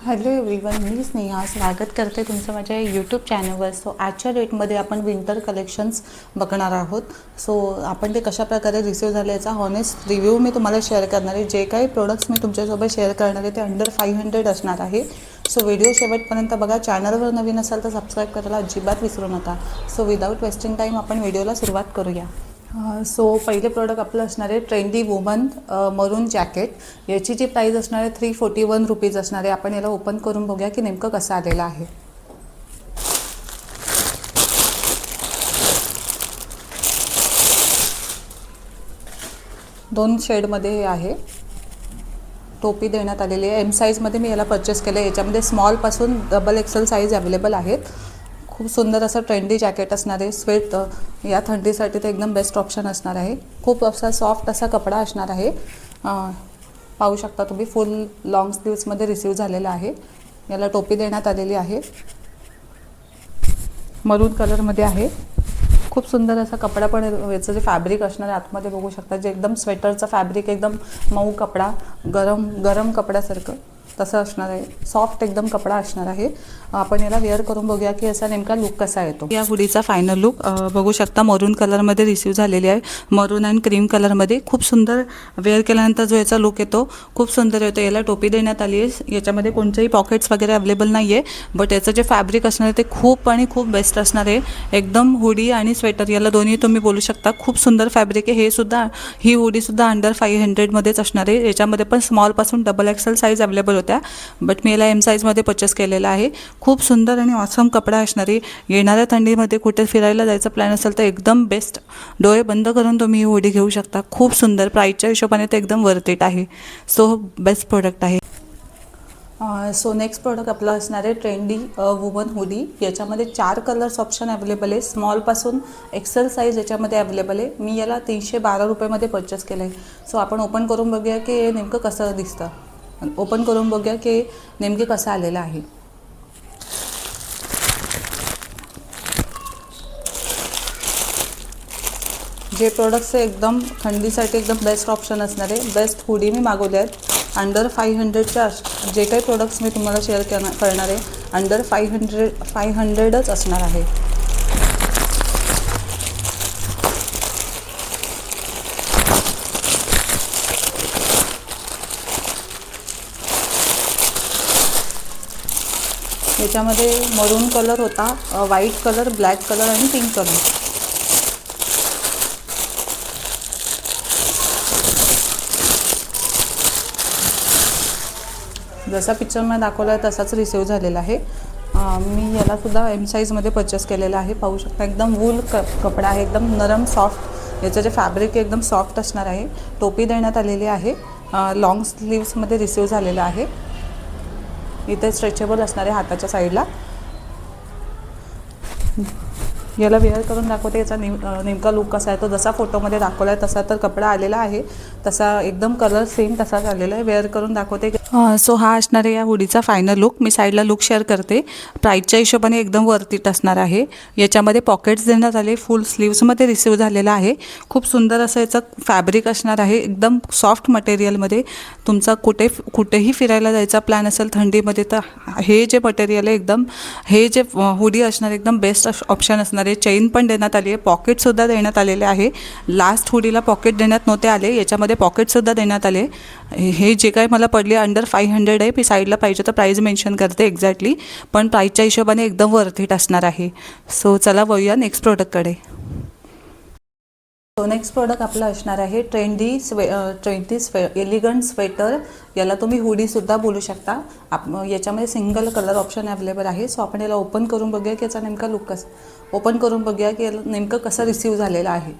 Hello everyone, मी स्नेहा स्वागत करते तुमचं माझ्या यूट्यूब चॅनलवर. सो आजच्या डेटमध्ये आपण विंटर कलेक्शन्स बघणार आहोत. सो आपण ते कशाप्रकारे रिसीव झाले याचा हॉनेस्ट रिव्ह्यू मी तुम्हाला शेअर करणार आहे. जे काही प्रोडक्ट्स मी तुमच्यासोबत शेअर करणार आहे ते अंडर 500 असणार आहे. सो व्हिडिओ शेवटपर्यंत बघा. चॅनलवर नवीन असाल तर सबस्क्राईब करायला अजिबात विसरू नका. सो विदाऊट वेस्टिंग टाईम आपण व्हिडिओला सुरुवात करूया. सो पहिले प्रोडक्ट आपलं असणार आहे ट्रेंडी वुमन मरून जॅकेट. याची जी प्राईस असणार आहे 341 रुपीज असणार आहे. आपण याला ओपन करून बघूया की नेमकं कसं आलेलं आहे. दोन शेडमध्ये हे आहे. टोपी देण्यात आलेली आहे. एम साईजमध्ये मी याला परचेस केलं आहे. याच्यामध्ये स्मॉलपासून डबल एक्सेल साईज अवेलेबल आहेत. खूप सुंदर असं ट्रेंडी जॅकेट असणार आहे. स्वेट या थंडीसाठी ते एकदम बेस्ट ऑप्शन असणार आहे. खूप असा सॉफ्ट असा कपडा असणार आहे. पाहू शकता तुम्ही फुल लॉंग स्लीव्समध्ये रिसीव झालेला आहे. याला टोपी देण्यात आलेली आहे. मरून कलरमध्ये आहे. खूप सुंदर असा कपडा पण याचं जे फॅब्रिक असणार आहे आतमध्ये बघू शकता. जे एकदम स्वेटरचं फॅब्रिक एकदम मऊ कपडा, गरम कपड्यासारखं तसं असणार आहे. सॉफ्ट एकदम कपडा असणार आहे. आपण याला वेअर करून बघूया की याचा नेमका लुक कसा येतो. या हुडीचा फायनल लुक बघू शकता. मरून कलरमध्ये रिसीव झालेली आहे. मरून अँड क्रीम कलरमध्ये खूप सुंदर वेअर केल्यानंतर जो याचा लुक येतो खूप सुंदर येतो. याला टोपी देण्यात आली आहे. याच्यामध्ये कोणतेही पॉकेट्स वगैरे अवेलेबल नाही आहे. बट याचं जे फॅब्रिक असणार आहे ते खूप बेस्ट असणार आहे. एकदम हुडी आणि स्वेटर याला दोन्ही तुम्ही बोलू शकता. खूप सुंदर फॅब्रिक आहे. ही हुडीसुद्धा अंडर 500मध्येच असणार आहे. याच्यामध्ये पण स्मॉलपासून डबल एक्सेल साईज अवेलेबल होत्या. बट मी याला एम साईजमध्ये परचेस केलेला आहे. खूप सुंदर आणि ऑसम कपडा असणार आहे. येणाऱ्या थंडीमध्ये कुठे फिरायला जायचा प्लॅन असेल तर एकदम बेस्ट. डोळे बंद करून तुम्ही ही हुडी घेऊ शकता. खूप सुंदर प्राईसच्या हिशोबाने ते एकदम वर्थ इट आहे. सो बेस्ट प्रोडक्ट आहे. सो नेक्स्ट प्रोडक्ट आपलं असणार आहे ट्रेंडी वुमन हुडी. याच्यामध्ये 4 कलर्स ऑप्शन अवेलेबल आहे. स्मॉलपासून एक्सेल साईज याच्यामध्ये अवेलेबल आहे. मी याला 312 रुपयामध्ये परचेस केलं आहे. सो आपण ओपन करून बघूया की नेमकं कसं दिसतं. ओपन करून बघूया की नेमके कसं आलेलं आहे. जे प्रोडक्ट्स एकदम थंडीसाठी एकदम बेस्ट ऑप्शन असणार आहे. बेस्ट हुडी मी मागवले आहेत. अंडर 500च्या जे काही प्रोडक्ट्स मी तुम्हाला शेअर करणार आहे अंडर 500च असणार आहे. याच्यामध्ये मरून कलर होता, व्हाईट कलर, ब्लॅक कलर आणि पिंक कलर. जसा पिक्चरमध्ये दाखवला आहे तसाच रिसीव झालेला आहे. मी यालासुद्धा एम साईजमध्ये परचेस केलेला आहे. पाहू शकता एकदम वूल कपडा आहे. एकदम नरम सॉफ्ट. याचं जे फॅब्रिक एकदम सॉफ्ट असणार आहे. टोपी देण्यात आलेली आहे. लॉंग स्लीव्समध्ये रिसीव झालेला आहे. इथे स्ट्रेचेबल असणार आहे हाताच्या साईडला. याला वेअर करून दाखवते याचा नेमका लुक कसा आहे. तो जसा फोटोमध्ये दाखवला आहे तसा तर कपडा आलेला आहे. तसा एकदम कलर सेम तसाच आलेला आहे. वेअर करून दाखवते. सो हा असणार आहे या हुडीचा फायनल लुक. मी साईडला लुक शेअर करते. प्राईसच्या हिशोबाने एकदम वर्थ इट असणार आहे. याच्यामध्ये पॉकेट्स देण्यात आले. फुल स्लीव्समध्ये रिसीव झालेला आहे. खूप सुंदर असं याचं फॅब्रिक असणार आहे. एकदम सॉफ्ट मटेरियलमध्ये. तुमचा कुठेही फिरायला जायचा प्लॅन असेल थंडीमध्ये तर हे जे मटेरियल आहे एकदम हे जे हुडी असणार एकदम बेस्ट ऑप्शन असणार. चेन पण देण्यात आली आहे. पॉकेटसुद्धा देण्यात आलेले आहे. लास्ट हुडीला पॉकेट देण्यात नव्हते आले. याच्यामध्ये पॉकेटसुद्धा देण्यात आले. हे जे काही मला पडले अंडर 500 आहे. मी साईडला पाहिजे तर प्राईज मेन्शन करते एक्झॅक्टली. पण प्राईजच्या हिशोबाने एकदम वर्थ इट असणार आहे. सो चला वळूया नेक्स्ट प्रोडक्टकडे. सो नेक्स्ट प्रोडक्ट आपलं असणार आहे ट्रेंडी एलिगंट स्वेटर. याला तुम्ही हुडीसुद्धा बोलू शकता. याच्यामध्ये सिंगल कलर ऑप्शन अवेलेबल आहे. सो आपण याला ओपन करून बघूया की याचा नेमका लुक ओपन करून बघूया की याला नेमकं कसं रिसीव झालेलं आहे.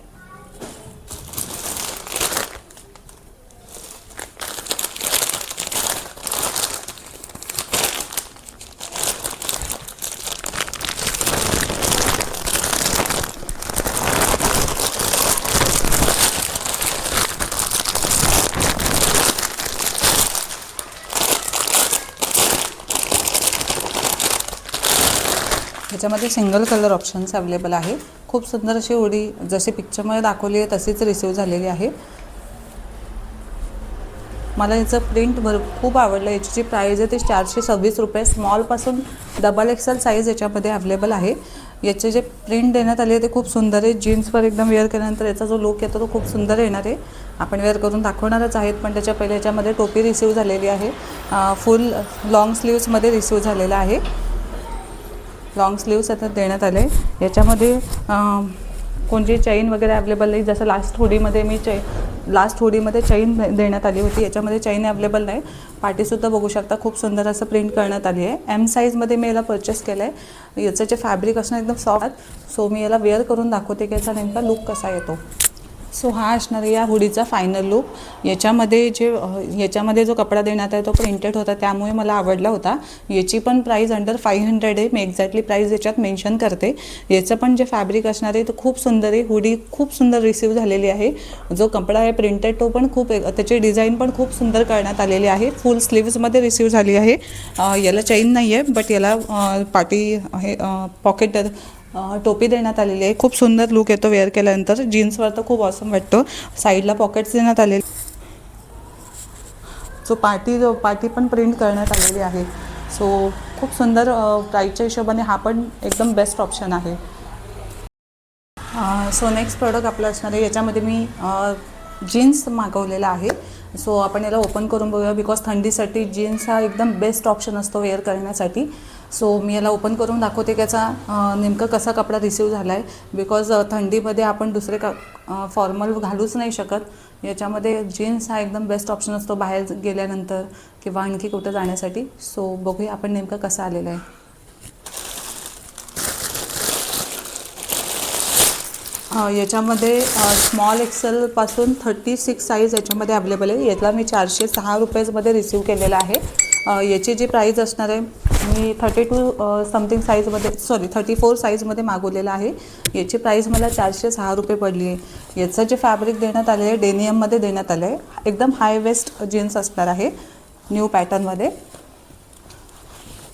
ह्याच्यामध्ये सिंगल कलर ऑप्शन्स अवेलेबल आहे. खूप सुंदर अशी हुडी जशी पिक्चरमध्ये दाखवली आहे तशीच रिसीव झालेली आहे. मला याचं प्रिंट खूप आवडलं. याची जी प्राईज आहे ती 426 रुपये. स्मॉलपासून XXL साईज याच्यामध्ये अवेलेबल आहे. याचे जे प्रिंट देण्यात आले ते खूप सुंदर आहे. जीन्सवर एकदम वेअर केल्यानंतर याचा जो लुक येतो तो खूप सुंदर येणार आहे. आपण वेअर करून दाखवणारच आहेत, पण त्याच्या पहिले याच्यामध्ये टोपी रिसीव झालेली आहे. फुल लॉंग स्लीव्समध्ये रिसीव झालेला आहे. लॉंग स्लीव्स आता देण्यात आले. याच्यामध्ये कोणती चैन वगैरे अवेलेबल नाही. जसं लास्ट हुडीमध्ये चैन देण्यात आली होती, याच्यामध्ये चैन अवेलेबल नाही. पाटीसुद्धा बघू शकता, खूप सुंदर असं प्रिंट करण्यात आली आहे. M साईजमध्ये मी याला परचेस केलं आहे. याचं जे फॅब्रिक असणं एकदम सॉफ्ट. सो मी याला वेअर करून दाखवते की याचा नेमका लुक कसा येतो. सो हा असणार आहे या हुडीचा फायनल लुक. याच्यामध्ये जो कपडा देण्यात आहे तो प्रिंटेड होता, त्यामुळे मला आवडला होता. याची पण प्राईस अंडर 500 आहे. मी एक्झॅक्टली प्राईस याच्यात मेन्शन करते. याचं पण जे फॅब्रिक असणार आहे तो खूप सुंदर आहे. हुडी खूप सुंदर रिसीव झालेली आहे. जो कपडा आहे प्रिंटेड तो पण त्याची डिझाईन पण खूप सुंदर करण्यात आलेली आहे. फुल स्लीव्समध्ये रिसीव झाली आहे. याला चैन नाही आहे, बट याला पाटी आहे, पॉकेट टोपी देण्यात आलेली आहे. खूप सुंदर लुक येतो वेअर केल्यानंतर. जीन्सवर तर खूप ऑसम वाटतो. साईडला पॉकेट्स देण्यात आलेले. पाटी पण प्रिंट करण्यात आलेली आहे. सो खूप सुंदर. प्राईसच्या हिशोबाने हा पण एकदम बेस्ट ऑप्शन आहे. सो नेक्स्ट प्रोडक्ट आपलं असणार आहे. याच्यामध्ये मी जीन्स मागवलेला आहे. सो आपण याला ओपन करून बघूया. बिकॉज थंडीसाठी जीन्स हा एकदम बेस्ट ऑप्शन असतो वेअर करण्यासाठी. सो मी याला ओपन करून दाखवते की याचा नेमकं कसा कपडा रिसीव झाला आहे. बिकॉज थंडीमध्ये आपण दुसरे फॉर्मल घालूच नाही शकत. याच्यामध्ये जीन्स हा एकदम बेस्ट ऑप्शन असतो बाहेर गेल्यानंतर किंवा आणखी कुठं जाण्यासाठी. सो बघूया आपण नेमकं कसं आलेलं आहे. याच्यामध्ये स्मॉल XL पासून 36 साईज याच्यामध्ये अवेलेबल आहे. यातला मी 406 रुपयेमध्ये रिसीव केलेला आहे. याची जी प्राईज असणार आहे, मी 32 समथिंग साईजमध्ये 34 साईजमध्ये मागवलेला आहे. याची प्राईस मला 406 रुपये पडली आहे. याचं जे फॅब्रिक देण्यात आले आहे डेनियममध्ये देण्यात आलं आहे. एकदम हाय वेस्ट जीन्स असणार आहे न्यू पॅटर्नमध्ये.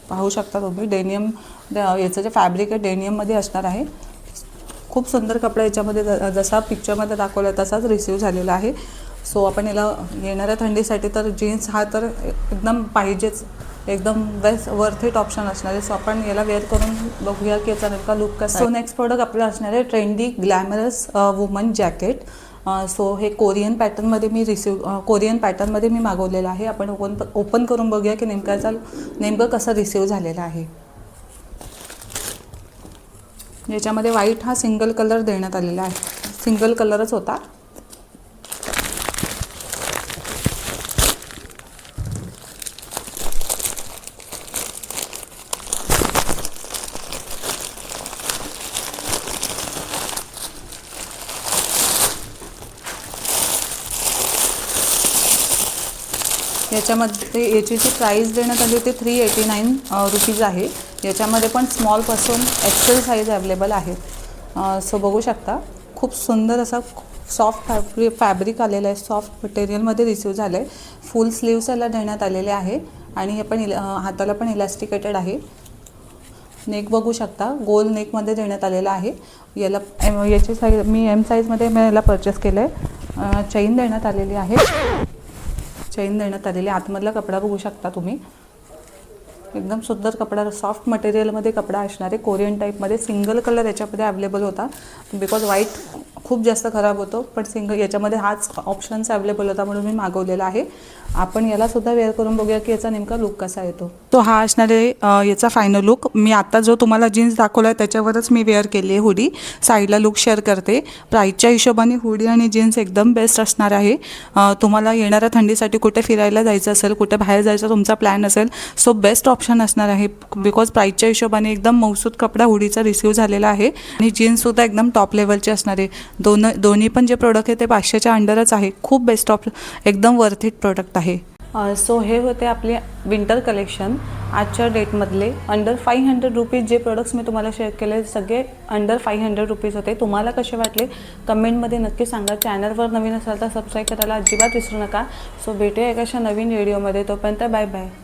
पाहू शकता तुम्ही डेनियम. याचं जे फॅब्रिक आहे डेनियममध्ये असणार आहे. खूप सुंदर कपडा याच्यामध्ये जसा पिक्चरमध्ये दाखवला तसाच रिसीव झालेला आहे. सो आपण याला येणाऱ्या थंडीसाठी तर जीन्स हा तर एकदम पाहिजेच. एकदम वर्थ इट ऑप्शन असणार आहे. सो आपण याला वेअर करून बघूया की याचा नेमका लुक कसा. सो नेक्स्ट प्रोडक्ट आपलं असणार आहे trendy glamorous woman jacket. So हे कोरियन पॅटर्नमध्ये मी मागवलेलं आहे. आपण ओपन करून बघूया की नेमकं कसं रिसीव झालेलं आहे. याच्यामध्ये व्हाईट हा सिंगल कलर देण्यात आलेला आहे. सिंगल कलरच होता. याच्यामध्ये याची जी प्राईस देण्यात आली होती 389 रुपीज आहे. याच्यामध्ये पण स्मॉलपासून XL साईज अवेलेबल आहे. सो बघू शकता खूप सुंदर असा सॉफ्ट फॅब्रिक आलेलं आहे. सॉफ्ट मटेरियलमध्ये रिसीव झालं आहे. फुल स्लीव्स याला देण्यात आलेले आहे आणि हे पण हाताला पण इलास्टिकेटेड आहे. नेक बघू शकता गोल नेकमध्ये देण्यात आलेला आहे. याची साईज मी M साईजमध्ये याला परचेस केलं आहे. चैन देण्यात आलेली आहे. आतमधला कपडा बघू शकता तुम्ही. एकदम सुंदर कपडा, सॉफ्ट मटेरियलमध्ये कपडा असणार आहे. कोरियन टाईपमध्ये सिंगल कलर याच्यामध्ये अवेलेबल होता. बिकॉज व्हाईट खूप जास्त खराब होतो, पण याच्यामध्ये हाच ऑप्शन्स अवेलेबल होता म्हणून मी मागवलेला आहे. आपण यालासुद्धा वेअर करून बघूया की याचा नेमका लुक कसा येतो. तो हा असणार आहे याचा फायनल लुक. मी आता जो तुम्हाला जीन्स दाखवला आहे त्याच्यावरच मी वेअर केली आहे हुडी. साईडला लुक शेअर करते. प्राईसच्या हिशोबाने हुडी आणि जीन्स एकदम बेस्ट असणार आहे. तुम्हाला येणाऱ्या थंडीसाठी कुठे फिरायला जायचं असेल, कुठे बाहेर जायचा तुमचा प्लॅन असेल, सो बेस्ट ऑप्शन असणार आहे. बिकॉज प्राईसच्या हिशोबाने एकदम मौसूद कपडा हुडीचा रिसीव झालेला आहे आणि जीन्ससुद्धा एकदम टॉप लेवलचे असणार आहे. दोन्ही पण जे प्रोडक्ट आहे ते 500च्या अंडरच आहे. खूप बेस्ट एकदम वर्थ इट प्रोडक्ट आहे. सो हे होते आपले विंटर कलेक्शन आजच्या डेटमधले. अंडर 500 रुपीज जे प्रोडक्ट्स मी तुम्हाला शेअर केले सगळे अंडर 500 रुपीज होते. तुम्हाला कसे वाटले कमेंटमध्ये नक्की सांगा. चॅनलवर नवीन असाल तर सबस्क्राईब करायला अजिबात विसरू नका. सो भेटूया एका नवीन व्हिडिओमध्ये. तोपर्यंत बाय बाय.